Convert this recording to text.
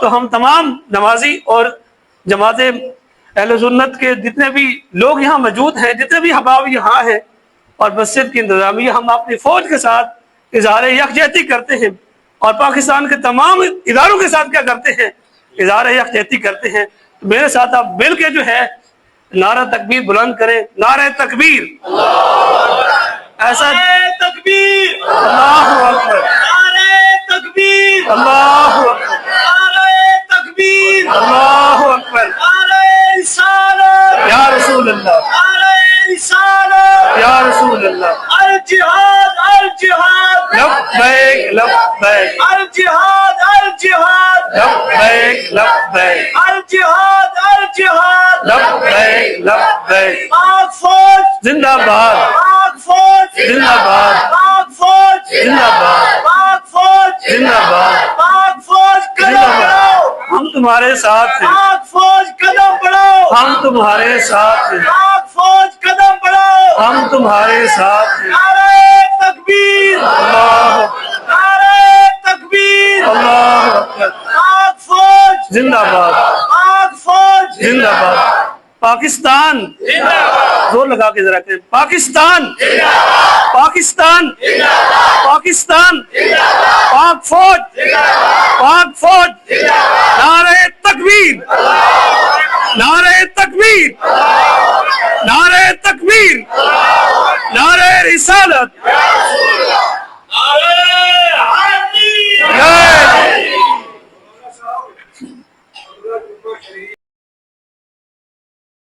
تو ہم تمام نمازی اور جماعت اہل سنت کے جتنے بھی لوگ یہاں موجود ہیں، جتنے بھی احباب یہاں ہیں اور مسجد کی انتظامیہ، ہم اپنی فوج کے ساتھ اظہار یکجہتی کرتے ہیں اور پاکستان کے تمام اداروں کے ساتھ کیا کرتے ہیں، اظہار یکجہتی کرتے ہیں۔ تو میرے ساتھ آپ مل کے جو ہے نعرہ تکبیر بلند کریں، نعرہ تکبیر، ایسا تکبیر، اللہ اکبر، نعرہ تکبیر، اللہ اکبر، نعرہ تکبیر، اللہ اکبر، نعرہ رسالت، یا رسول اللہ، نعرہ رسالت، یا رسول اللہ، الجہاد الجہاد، لبیک لبیک، الجہاد الجہاد، لبیک لبیک، الجہاد الجہاد، لبیک لبیک، پاک فوج زندہ باد، پاک فوج زندہ باد، پاک فوج زندہ باد، پاک فوج زندہ باد، پاک فوج زندہ قدم باد۔ بڑھاؤ، ہم تمہارے ساتھ ہیں، پاک فوج قدم بڑھاؤ، ہم تمہارے ساتھ ہیں، پاک فوج قدم بڑھاؤ، ہم تمہارے ساتھ ہیں، نعرہ تکبیر، اللہ نعرہ تکبیر، اللہ اکبر، پاک فوج زندہ باد، پاک فوج زندہ باد، پاکستان، زور لگا کے ذرا کہیں، پاکستان، پاکستان، پاکستان، پاک فوج، پاک فوج، نعرہ تکبیر، نعرہ تکبیر، نعرہ تکبیر، نعرہ رسالت،